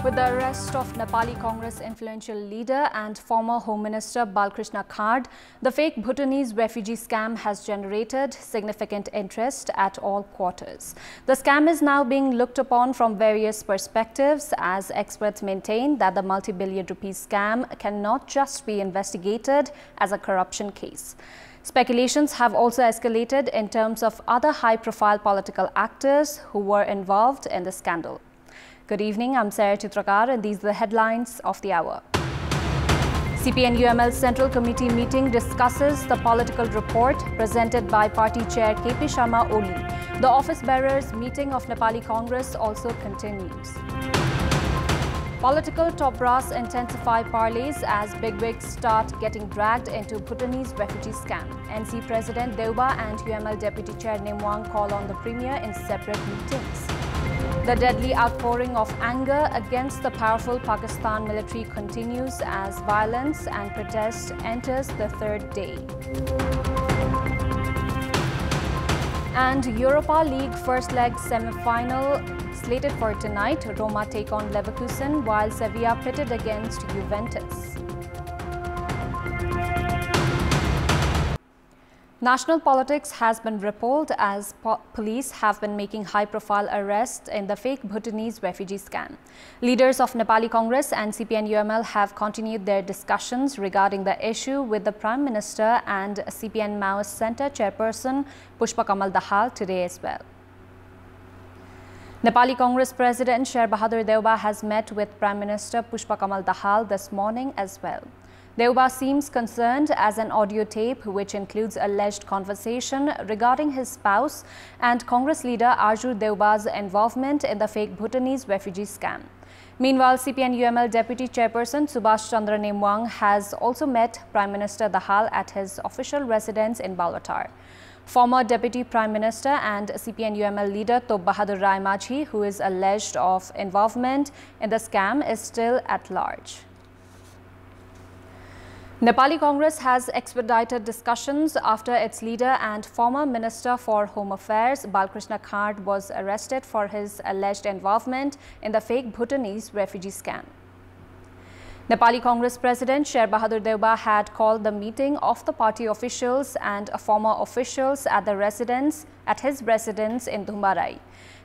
With the arrest of Nepali Congress influential leader and former Home Minister Balkrishna Khard, the fake Bhutanese refugee scam has generated significant interest at all quarters. The scam is now being looked upon from various perspectives, as experts maintain that the multi-billion rupee scam cannot just be investigated as a corruption case. Speculations have also escalated in terms of other high-profile political actors who were involved in the scandal. Good evening, I'm Sarah Chitrakar and these are the headlines of the hour. CPN-UML Central Committee meeting discusses the political report presented by Party Chair KP Sharma Oli. The office bearers meeting of Nepali Congress also continues. Political top brass intensify parleys as bigwigs start getting dragged into Bhutanese refugee scam. NC President Deuba and UML Deputy Chair Nimwang call on the Premier in separate meetings. The deadly outpouring of anger against the powerful Pakistan military continues as violence and protest enters the third day. And Europa League first leg semi-final slated for tonight. Roma take on Leverkusen while Sevilla pitted against Juventus. National politics has been rippled as police have been making high-profile arrests in the fake Bhutanese refugee scam. Leaders of Nepali Congress and CPN-UML have continued their discussions regarding the issue with the Prime Minister and CPN Maoist Centre Chairperson Pushpa Kamal Dahal today as well. Nepali Congress President Sher Bahadur Deuba has met with Prime Minister Pushpa Kamal Dahal this morning as well. Deuba seems concerned as an audio tape which includes alleged conversation regarding his spouse and Congress leader Arju Deuba's involvement in the fake Bhutanese refugee scam. Meanwhile, CPN-UML Deputy Chairperson Subhash Chandra Nimwang has also met Prime Minister Dahal at his official residence in Balwatar. Former Deputy Prime Minister and CPN-UML leader Top Bahadur Rai Majhi, who is alleged of involvement in the scam, is still at large. Nepali Congress has expedited discussions after its leader and former Minister for Home Affairs Balkrishna Khard was arrested for his alleged involvement in the fake Bhutanese refugee scam. Nepali Congress President Sher Bahadur Deuba had called the meeting of the party officials and former officials at his residence in Dhumbarai.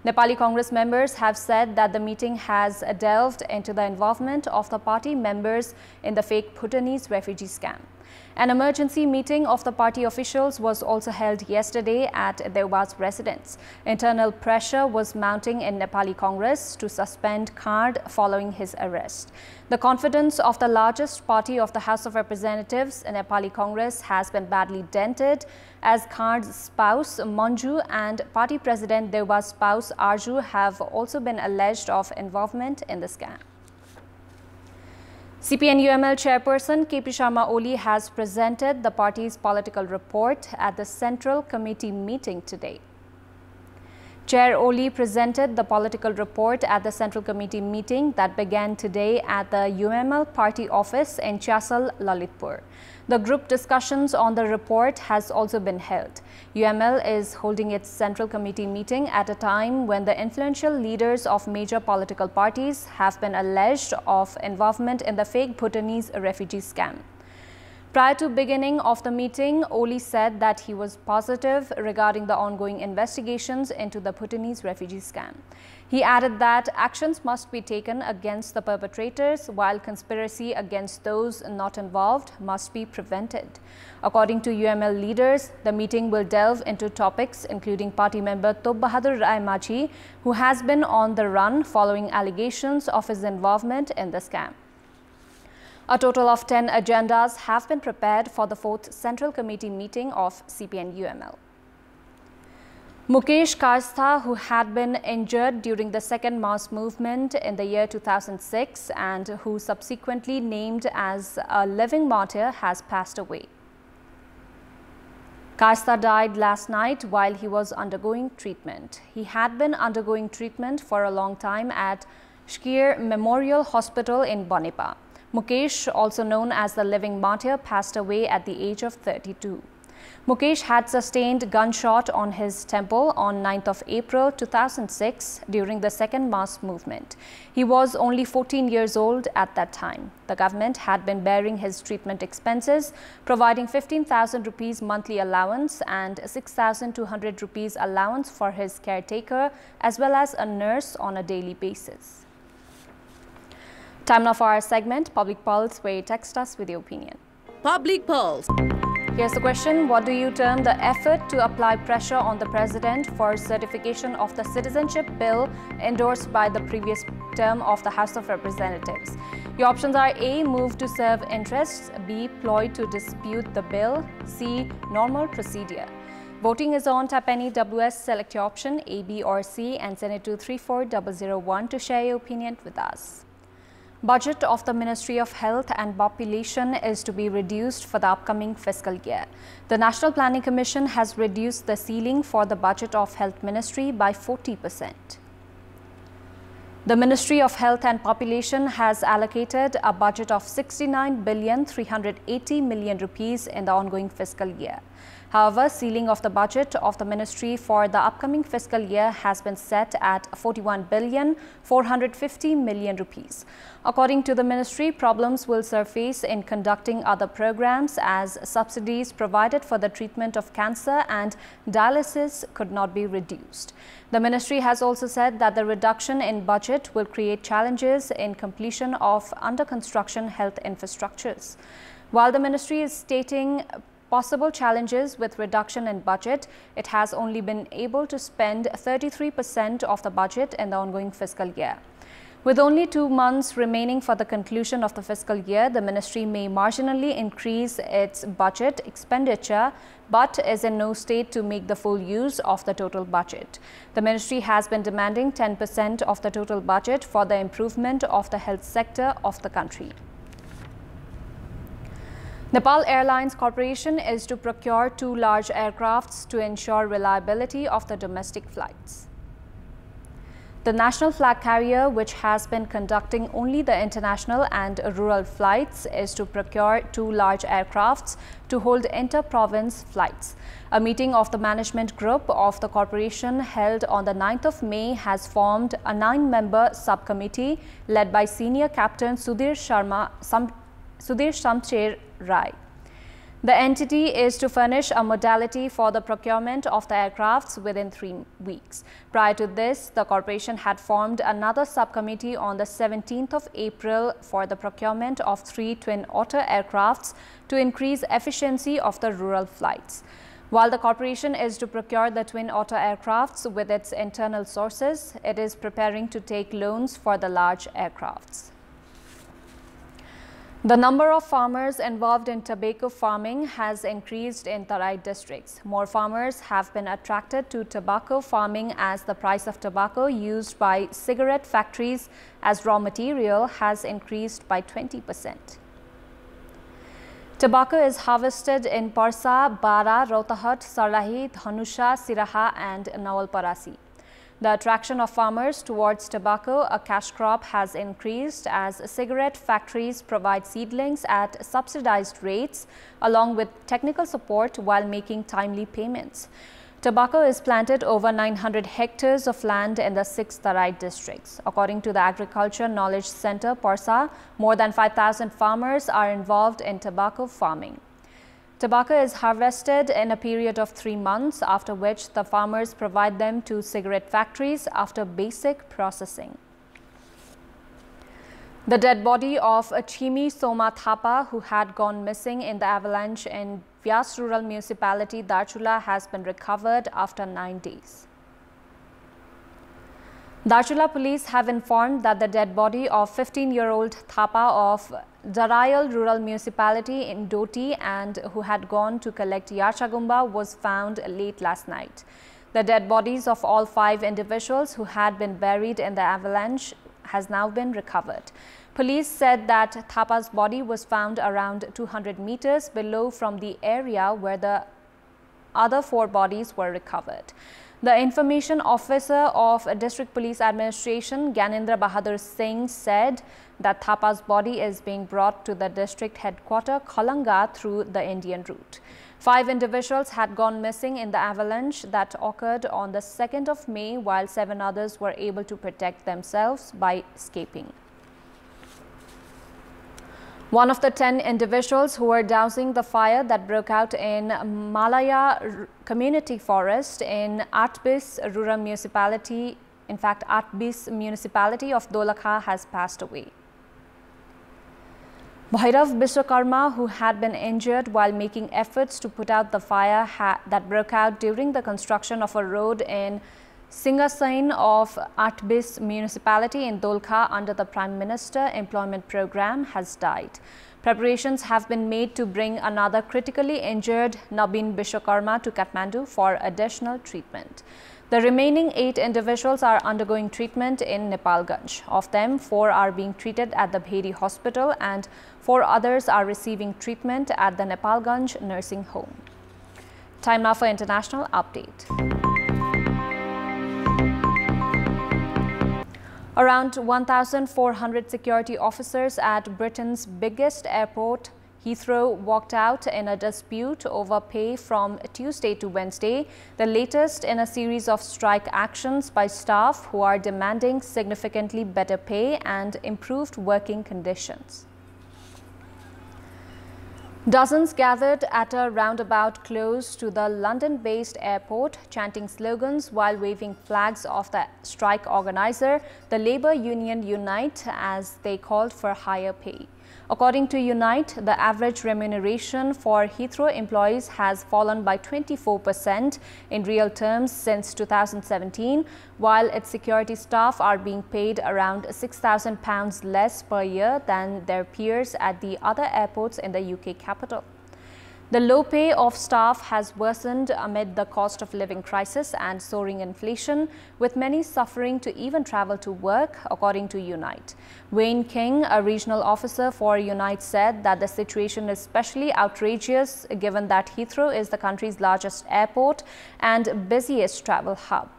Nepali Congress members have said that the meeting has delved into the involvement of the party members in the fake Bhutanese refugee scam. An emergency meeting of the party officials was also held yesterday at Deuba's residence. Internal pressure was mounting in Nepali Congress to suspend Khard following his arrest. The confidence of the largest party of the House of Representatives in Nepali Congress has been badly dented as Khard's spouse Manju and party president Deuba's spouse Arju have also been alleged of involvement in the scam. CPN-UML Chairperson KP Sharma Oli has presented the party's political report at the Central Committee meeting today. Chair Oli presented the political report at the Central Committee meeting that began today at the UML party office in Chasal, Lalitpur. The group discussions on the report has also been held. UML is holding its Central Committee meeting at a time when the influential leaders of major political parties have been alleged of involvement in the fake Bhutanese refugee scam. Prior to beginning of the meeting, Oli said that he was positive regarding the ongoing investigations into the Bhutanese refugee scam. He added that actions must be taken against the perpetrators, while conspiracy against those not involved must be prevented. According to UML leaders, the meeting will delve into topics including party member Top Bahadur Rai Majhi, who has been on the run following allegations of his involvement in the scam. A total of 10 agendas have been prepared for the 4th Central Committee meeting of CPN-UML. Mukesh Kastha, who had been injured during the second mass movement in the year 2006 and who subsequently named as a living martyr, has passed away. Kastha died last night while he was undergoing treatment. He had been undergoing treatment for a long time at Shkir Memorial Hospital in Bonipa. Mukesh, also known as the living martyr, passed away at the age of 32. Mukesh had sustained gunshot on his temple on 9th of April 2006 during the second mass movement. He was only 14 years old at that time. The government had been bearing his treatment expenses, providing 15,000 rupees monthly allowance and 6,200 rupees allowance for his caretaker as well as a nurse on a daily basis. Time now for our segment, Public Pulse, where you text us with your opinion. Public Pulse. Here's the question. What do you term the effort to apply pressure on the President for certification of the citizenship bill endorsed by the previous term of the House of Representatives? Your options are A. Move to serve interests, B. Ploy to dispute the bill, C. Normal procedure. Voting is on. Tap any WS, select your option A, B or C and send it to 34001 to share your opinion with us. Budget of the Ministry of Health and Population is to be reduced for the upcoming fiscal year. The National Planning Commission has reduced the ceiling for the budget of Health Ministry by 40%. The Ministry of Health and Population has allocated a budget of 69,380 million rupees in the ongoing fiscal year. However, ceiling of the budget of the ministry for the upcoming fiscal year has been set at 41,450 million rupees. According to the ministry, problems will surface in conducting other programs as subsidies provided for the treatment of cancer and dialysis could not be reduced. The ministry has also said that the reduction in budget will create challenges in completion of under construction health infrastructures. While the ministry is stating possible challenges with reduction in budget, it has only been able to spend 33% of the budget in the ongoing fiscal year. With only 2 months remaining for the conclusion of the fiscal year, the ministry may marginally increase its budget expenditure but is in no state to make the full use of the total budget. The ministry has been demanding 10% of the total budget for the improvement of the health sector of the country. Nepal Airlines Corporation is to procure 2 large aircrafts to ensure reliability of the domestic flights. The national flag carrier, which has been conducting only the international and rural flights, is to procure 2 large aircrafts to hold inter-province flights. A meeting of the management group of the corporation held on the 9th of May has formed a 9-member subcommittee led by senior captain Sudhir Samachar. The entity is to furnish a modality for the procurement of the aircrafts within 3 weeks. Prior to this, the corporation had formed another subcommittee on the 17th of April for the procurement of 3 twin-otter aircrafts to increase efficiency of the rural flights. While the corporation is to procure the twin-otter aircrafts with its internal sources, it is preparing to take loans for the large aircrafts. The number of farmers involved in tobacco farming has increased in Tarai districts. More farmers have been attracted to tobacco farming as the price of tobacco used by cigarette factories as raw material has increased by 20%. Tobacco is harvested in Parsa, Bara, Rotahat, Sarahi, Dhanusha, Siraha and Nawalparasi. The attraction of farmers towards tobacco, a cash crop, has increased as cigarette factories provide seedlings at subsidized rates along with technical support while making timely payments. Tobacco is planted over 900 hectares of land in the 6 Tarai districts. According to the Agriculture Knowledge Center, Parsa, more than 5,000 farmers are involved in tobacco farming. Tobacco is harvested in a period of 3 months, after which the farmers provide them to cigarette factories after basic processing. The dead body of Chimi Soma Thapa, who had gone missing in the avalanche in Vyas Rural Municipality, Darchula, has been recovered after 9 days. Darchula police have informed that the dead body of 15-year-old Thapa of Darayal Rural Municipality in Doti and who had gone to collect Yarchagumba was found late last night. The dead bodies of all 5 individuals who had been buried in the avalanche has now been recovered. Police said that Thapa's body was found around 200 meters below from the area where the other 4 bodies were recovered. The information officer of District Police Administration, Gyanendra Bahadur Singh, said that Thapa's body is being brought to the district headquarters, Khalanga, through the Indian route. 5 individuals had gone missing in the avalanche that occurred on the 2nd of May, while 7 others were able to protect themselves by escaping. One of the 10 individuals who were dousing the fire that broke out in Malaya Community Forest in Atbis Rural Municipality, Atbis Municipality of Dolakha, has passed away. Bhairav Vishwakarma, who had been injured while making efforts to put out the fire that broke out during the construction of a road in Singasain of Atbis Municipality in Dolakha under the Prime Minister Employment Program, has died. Preparations have been made to bring another critically injured Nabin Vishwakarma to Kathmandu for additional treatment. The remaining 8 individuals are undergoing treatment in Nepalganj. Of them, 4 are being treated at the Bheri Hospital and 4 others are receiving treatment at the Nepalganj nursing home. Time now for international update. Around 1,400 security officers at Britain's biggest airport, Heathrow, walked out in a dispute over pay from Tuesday to Wednesday, the latest in a series of strike actions by staff who are demanding significantly better pay and improved working conditions. Dozens gathered at a roundabout close to the London-based airport, chanting slogans while waving flags of the strike organizer, the Labour Union Unite, as they called for higher pay. According to Unite, the average remuneration for Heathrow employees has fallen by 24% in real terms since 2017, while its security staff are being paid around £6,000 less per year than their peers at the other airports in the UK capital. The low pay of staff has worsened amid the cost of living crisis and soaring inflation, with many suffering to even travel to work, according to Unite. Wayne King, a regional officer for Unite, said that the situation is especially outrageous given that Heathrow is the country's largest airport and busiest travel hub.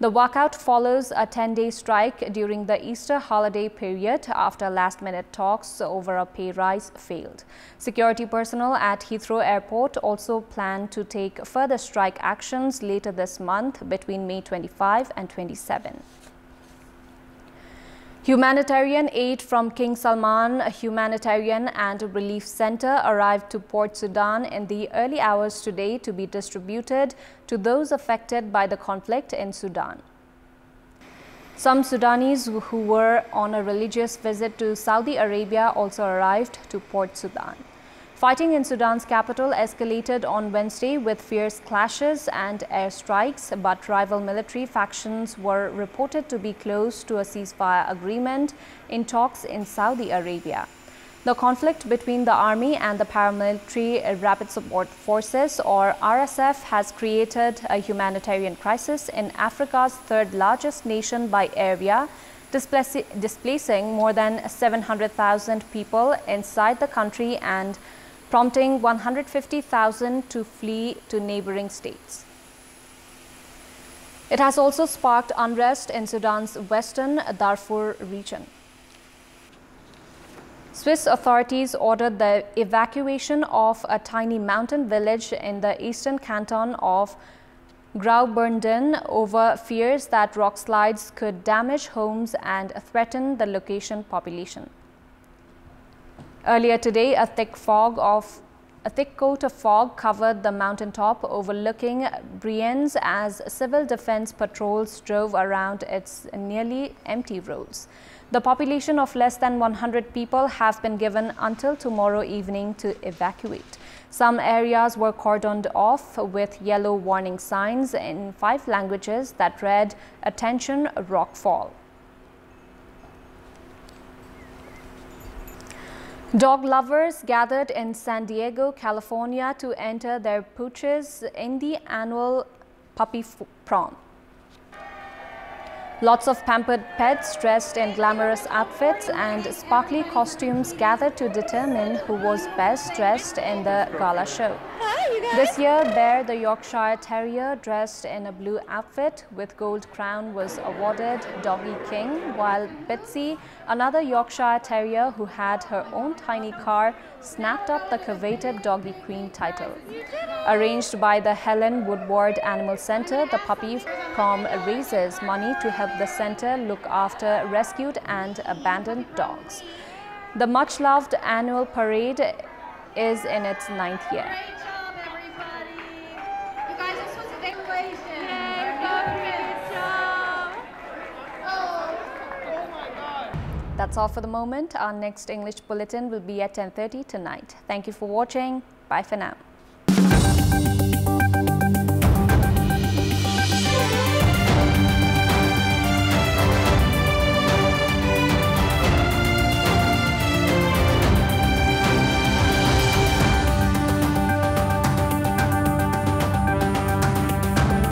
The walkout follows a 10-day strike during the Easter holiday period after last-minute talks over a pay rise failed. Security personnel at Heathrow Airport also plan to take further strike actions later this month between May 25 and 27. Humanitarian aid from King Salman Humanitarian and Relief Center arrived to Port Sudan in the early hours today to be distributed to those affected by the conflict in Sudan. Some Sudanese who were on a religious visit to Saudi Arabia also arrived to Port Sudan. Fighting in Sudan's capital escalated on Wednesday with fierce clashes and airstrikes, but rival military factions were reported to be close to a ceasefire agreement in talks in Saudi Arabia. The conflict between the army and the paramilitary Rapid Support Forces, or RSF, has created a humanitarian crisis in Africa's third-largest nation by area, displacing more than 700,000 people inside the country and prompting 150,000 to flee to neighboring states. It has also sparked unrest in Sudan's western Darfur region. Swiss authorities ordered the evacuation of a tiny mountain village in the eastern canton of Graubünden over fears that rock slides could damage homes and threaten the location population. Earlier today, a thick coat of fog covered the mountaintop overlooking Brienz as civil defense patrols drove around its nearly empty roads. The population of less than 100 people have been given until tomorrow evening to evacuate. Some areas were cordoned off with yellow warning signs in 5 languages that read, "Attention, rockfall." Dog lovers gathered in San Diego, California to enter their pooches in the annual Puppy Prom. Lots of pampered pets dressed in glamorous outfits and sparkly costumes gathered to determine who was best dressed in the gala show. This year, Bear, the Yorkshire Terrier, dressed in a blue outfit with gold crown, was awarded Doggy King, while Bitsy, another Yorkshire Terrier who had her own tiny car, snapped up the coveted Doggy Queen title. Arranged by the Helen Woodward Animal Centre, the puppy.com raises money to help the centre look after rescued and abandoned dogs. The much-loved annual parade is in its 9th year. That's all for the moment. Our next English bulletin will be at 10:30 tonight. Thank you for watching. Bye for now.